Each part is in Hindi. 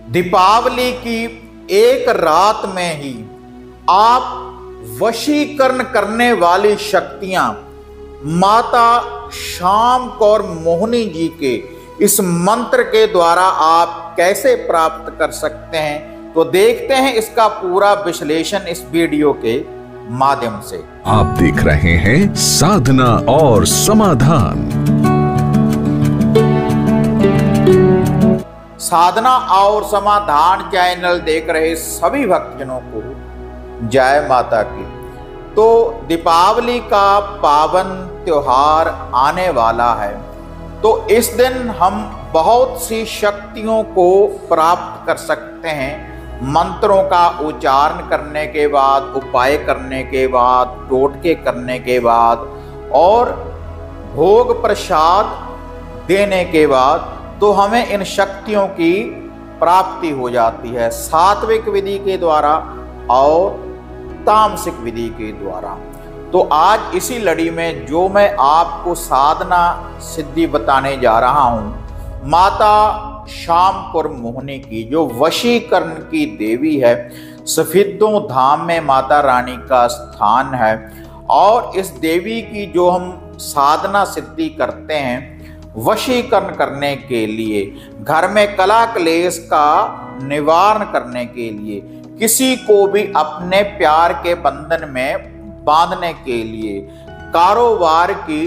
दीपावली की एक रात में ही आप वशीकरण करने वाली शक्तियां माता श्याम कौर मोहिनी जी के इस मंत्र के द्वारा आप कैसे प्राप्त कर सकते हैं, तो देखते हैं इसका पूरा विश्लेषण इस वीडियो के माध्यम से। आप देख रहे हैं साधना और समाधान। साधना और समाधान चैनल देख रहे सभी भक्तजनों को जय माता की। तो दीपावली का पावन त्योहार आने वाला है, तो इस दिन हम बहुत सी शक्तियों को प्राप्त कर सकते हैं। मंत्रों का उच्चारण करने के बाद, उपाय करने के बाद, टोटके करने के बाद और भोग प्रसाद देने के बाद तो हमें इन शक्तियों की प्राप्ति हो जाती है, सात्विक विधि के द्वारा और तामसिक विधि के द्वारा। तो आज इसी लड़ी में जो मैं आपको साधना सिद्धि बताने जा रहा हूं, माता श्याम कौर मोहिनी की, जो वशीकरण की देवी है, सफेदों धाम में माता रानी का स्थान है। और इस देवी की जो हम साधना सिद्धि करते हैं वशीकरण करने के लिए, घर में कला क्लेश का निवारण करने के लिए, किसी को भी अपने प्यार के बंधन में बांधने के लिए, कारोबार की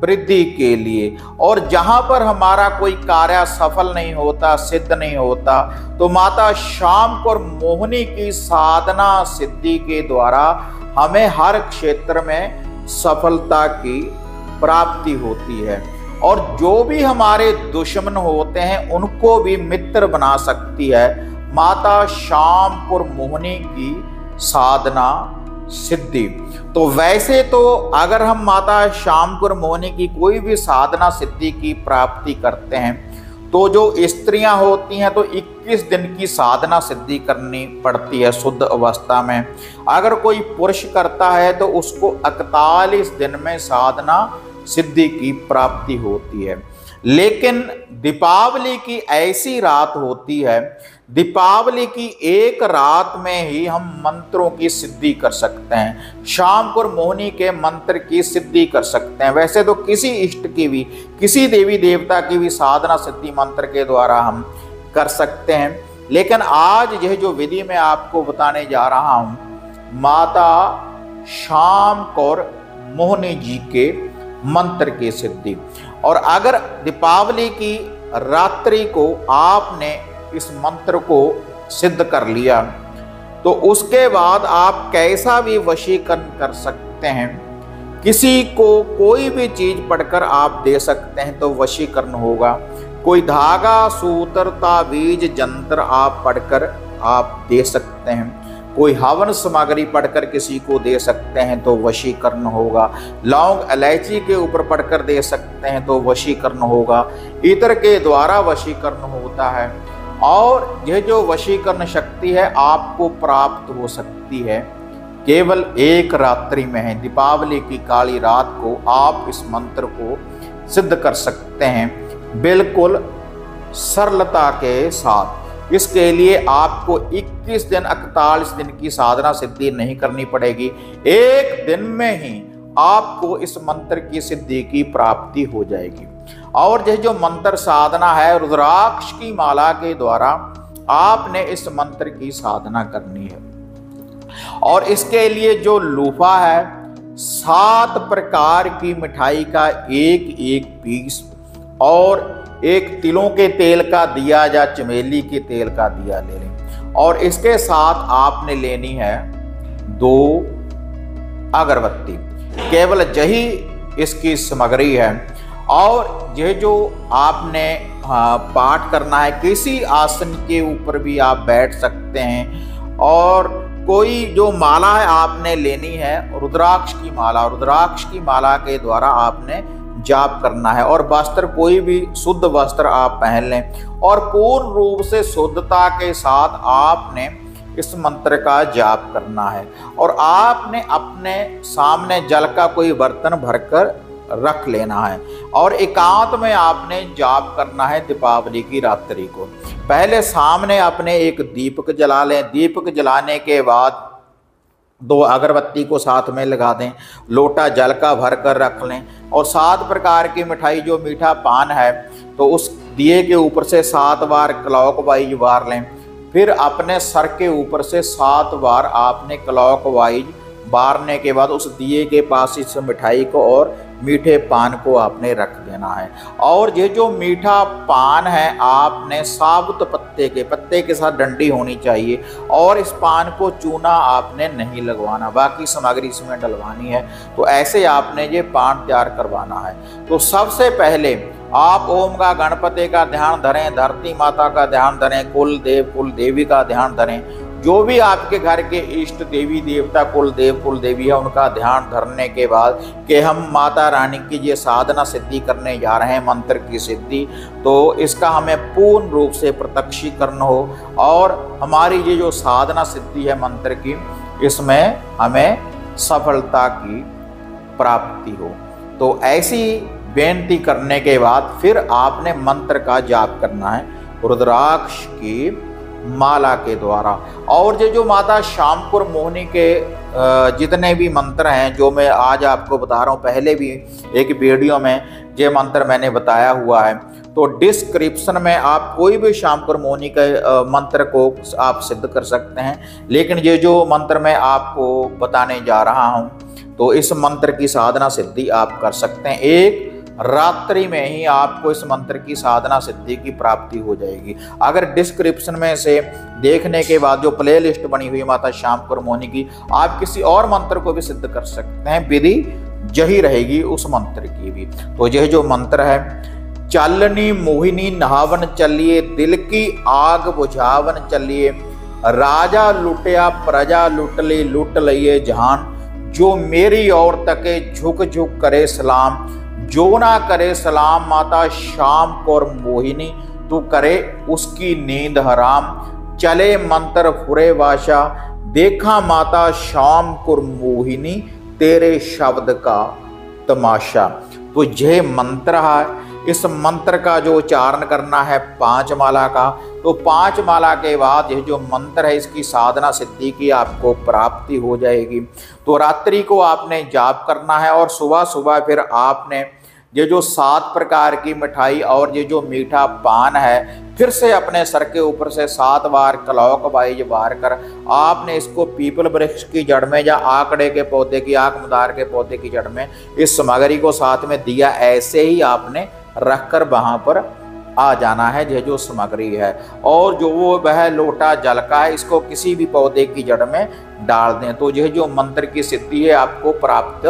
वृद्धि के लिए, और जहां पर हमारा कोई कार्य सफल नहीं होता, सिद्ध नहीं होता, तो माता श्याम कौर मोहिनी की साधना सिद्धि के द्वारा हमें हर क्षेत्र में सफलता की प्राप्ति होती है। और जो भी हमारे दुश्मन होते हैं उनको भी मित्र बना सकती है माता श्याम कौर मोहिनी की साधना सिद्धि। तो वैसे तो अगर हम माता श्याम कौर मोहिनी की कोई भी साधना सिद्धि की प्राप्ति करते हैं तो जो स्त्रियां होती हैं तो 21 दिन की साधना सिद्धि करनी पड़ती है शुद्ध अवस्था में। अगर कोई पुरुष करता है तो उसको 41 दिन में साधना सिद्धि की प्राप्ति होती है। लेकिन दीपावली की ऐसी रात होती है, दीपावली की एक रात में ही हम मंत्रों की सिद्धि कर सकते हैं, श्याम कौर मोहिनी के मंत्र की सिद्धि कर सकते हैं। वैसे तो किसी इष्ट की भी, किसी देवी देवता की भी साधना सिद्धि मंत्र के द्वारा हम कर सकते हैं, लेकिन आज यह जो विधि मैं आपको बताने जा रहा हूं, माता श्याम कौर मोहिनी जी के मंत्र की सिद्धि। और अगर दीपावली की रात्रि को आपने इस मंत्र को सिद्ध कर लिया तो उसके बाद आप कैसा भी वशीकरण कर सकते हैं। किसी को कोई भी चीज पढ़कर आप दे सकते हैं तो वशीकरण होगा। कोई धागा, सूत्र, ताबीज, जंत्र आप पढ़कर आप दे सकते हैं। कोई हवन सामग्री पढ़कर किसी को दे सकते हैं तो वशीकरण होगा। लौंग, इलायची के ऊपर पढ़कर दे सकते हैं तो वशीकरण होगा। इत्र के द्वारा वशीकरण होता है। और यह जो वशीकरण शक्ति है आपको प्राप्त हो सकती है केवल एक रात्रि में है। दीपावली की काली रात को आप इस मंत्र को सिद्ध कर सकते हैं बिल्कुल सरलता के साथ। इसके लिए आपको 21 दिन 41 दिन की साधना सिद्धि नहीं करनी पड़ेगी, एक दिन में ही आपको इस मंत्र की सिद्धि की प्राप्ति हो जाएगी। और यह जो मंत्र साधना है, रुद्राक्ष की माला के द्वारा आपने इस मंत्र की साधना करनी है। और इसके लिए जो लूफा है, 7 प्रकार की मिठाई का एक एक पीस और एक तिलों के तेल का दिया या चमेली के तेल का दिया ले लें। और इसके साथ आपने लेनी है 2 अगरबत्ती, केवल यही इसकी सामग्री है। और यह जो आपने पाठ करना है, किसी आसन के ऊपर भी आप बैठ सकते हैं। और कोई जो माला है आपने लेनी है रुद्राक्ष की माला, रुद्राक्ष की माला के द्वारा आपने जाप करना है। और वस्त्र कोई भी शुद्ध वस्त्र आप पहन लें और पूर्ण रूप से शुद्धता के साथ आपने इस मंत्र का जाप करना है। और आपने अपने सामने जल का कोई बर्तन भरकर रख लेना है और एकांत में आपने जाप करना है दीपावली की रात्रि को। पहले सामने अपने एक दीपक जला लें। दीपक जलाने के बाद 2 अगरबत्ती को साथ में लगा दें, लोटा जल का भर कर रख लें और 7 प्रकार की मिठाई जो मीठा पान है तो उस दिए के ऊपर से 7 बार क्लॉकवाइज वार लें। फिर अपने सर के ऊपर से 7 बार आपने क्लॉकवाइज बारने के बाद उस दिए के पास इस मिठाई को और मीठे पान को आपने रख देना है। और ये जो मीठा पान है आपने साबुत पत्ते के साथ डंडी होनी चाहिए और इस पान को चूना आपने नहीं लगवाना, बाकी सामग्री इसमें डलवानी है। तो ऐसे आपने ये पान तैयार करवाना है। तो सबसे पहले आप ओम का गणपति का ध्यान धरें, धरती माता का ध्यान धरें, कुल देव कुल देवी का ध्यान धरें। जो भी आपके घर के इष्ट देवी देवता कुल देव कुल देवी है उनका ध्यान धरने के बाद कि हम माता रानी की ये साधना सिद्धि करने जा रहे हैं, मंत्र की सिद्धि, तो इसका हमें पूर्ण रूप से प्रत्यक्षीकरण हो और हमारी ये जो साधना सिद्धि है मंत्र की, इसमें हमें सफलता की प्राप्ति हो। तो ऐसी बेनती करने के बाद फिर आपने मंत्र का जाप करना है रुद्राक्ष की माला के द्वारा। और ये जो माता श्यामपुर मोहिनी के जितने भी मंत्र हैं जो मैं आज आपको बता रहा हूँ, पहले भी एक वीडियो में ये मंत्र मैंने बताया हुआ है, तो डिस्क्रिप्शन में आप कोई भी श्यामपुर मोहिनी के मंत्र को आप सिद्ध कर सकते हैं। लेकिन ये जो मंत्र मैं आपको बताने जा रहा हूँ तो इस मंत्र की साधना सिद्धि आप कर सकते हैं। एक रात्रि में ही आपको इस मंत्र की साधना सिद्धि की प्राप्ति हो जाएगी। अगर डिस्क्रिप्शन में से देखने के बाद जो प्ले लिस्ट बनी हुई माता श्यामपुर मोहिनी की, आप किसी और मंत्र को भी सिद्ध कर सकते हैं, विधि यही रहेगी उस मंत्र की भी। तो यह जो मंत्र है, चालनी मोहिनी नहावन चलिए, दिल की आग बुझावन चलिए, राजा लुटिया प्रजा लुट लिए जहान, जो मेरी ओर तके झुक झुक करे सलाम, जो ना करे सलाम माता श्याम कौर मोहिनी, तू करे उसकी नींद हराम, चले मंत्र फुरे वाशा, देखा माता श्याम कौर मोहिनी, तेरे शब्द का तमाशा। तो यह मंत्र है। इस मंत्र का जो उच्चारण करना है 5 माला का, तो 5 माला के बाद यह जो मंत्र है इसकी साधना सिद्धि की आपको प्राप्ति हो जाएगी। तो रात्रि को आपने जाप करना है और सुबह सुबह फिर आपने ये जो 7 प्रकार की मिठाई और ये जो मीठा पान है फिर से अपने सर के ऊपर से 7 बार क्लॉकवाइज वार कर आपने इसको पीपल वृक्ष की जड़ में या आकड़े के पौधे की, आक मदार के पौधे की जड़ में इस सामग्री को साथ में दिया ऐसे ही आपने रखकर वहां पर आ जाना है यह जो सामग्री है। और जो वो वह लोटा जल का है इसको किसी भी पौधे की जड़ में डाल दें। तो यह जो मंत्र की सिद्धि है आपको प्राप्त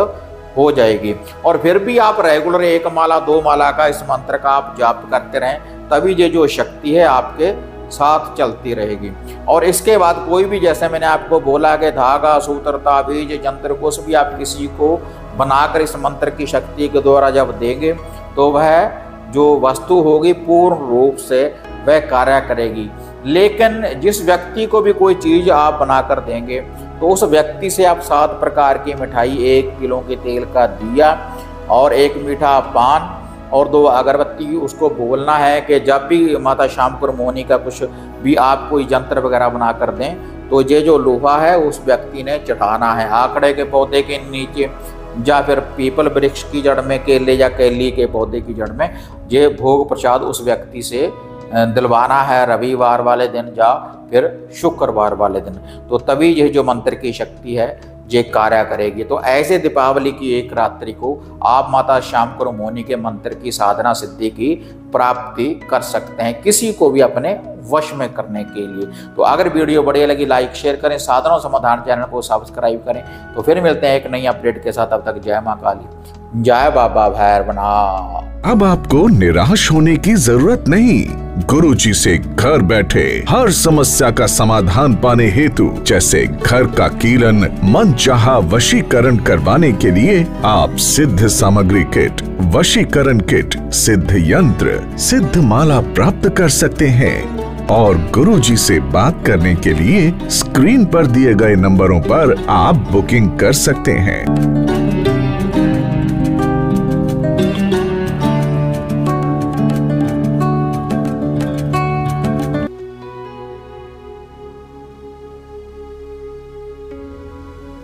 हो जाएगी। और फिर भी आप रेगुलर 1 माला 2 माला का इस मंत्र का आप जाप करते रहें, तभी ये जो शक्ति है आपके साथ चलती रहेगी। और इसके बाद कोई भी, जैसे मैंने आपको बोला कि धागा सूत्र ताबीज यंत्र कुछ भी आप किसी को बनाकर इस मंत्र की शक्ति के द्वारा जब देंगे तो वह जो वस्तु होगी पूर्ण रूप से वह कार्य करेगी। लेकिन जिस व्यक्ति को भी कोई चीज़ आप बनाकर देंगे तो उस व्यक्ति से आप 7 प्रकार की मिठाई, 1 किलो के तेल का दिया और 1 मीठा पान और 2 अगरबत्ती उसको बोलना है कि जब भी माता श्यामपुर मोहिनी का कुछ भी आप कोई यंत्र वगैरह बना कर दें तो ये जो लोहा है उस व्यक्ति ने चढ़ाना है आकड़े के पौधे के नीचे या फिर पीपल वृक्ष की जड़ में, केले या केली के पौधे की जड़ में। ये भोग प्रसाद उस व्यक्ति से दिलवाना है रविवार वाले दिन या फिर शुक्रवार वाले दिन। तो तभी यह जो मंत्र की शक्ति है ये कार्य करेगी। तो ऐसे दीपावली की एक रात्रि को आप माता श्यामपुर मोहिनी के मंत्र की साधना सिद्धि की प्राप्ति कर सकते हैं, किसी को भी अपने वश में करने के लिए। तो अगर वीडियो बढ़िया लगी लाइक शेयर करें, साधना समाधान चैनल को सब्सक्राइब करें। तो फिर मिलते हैं एक नई अपडेट के साथ। तब तक जय मां काली, जय बाबा भैरवनाथ। अब आपको निराश होने की जरूरत नहीं। गुरुजी से घर बैठे हर समस्या का समाधान पाने हेतु, जैसे घर का कीलन, मनचाहा वशीकरण करवाने के लिए आप सिद्ध सामग्री किट, वशीकरण किट, सिद्ध यंत्र, सिद्ध माला प्राप्त कर सकते हैं। और गुरुजी से बात करने के लिए स्क्रीन पर दिए गए नंबरों पर आप बुकिंग कर सकते हैं।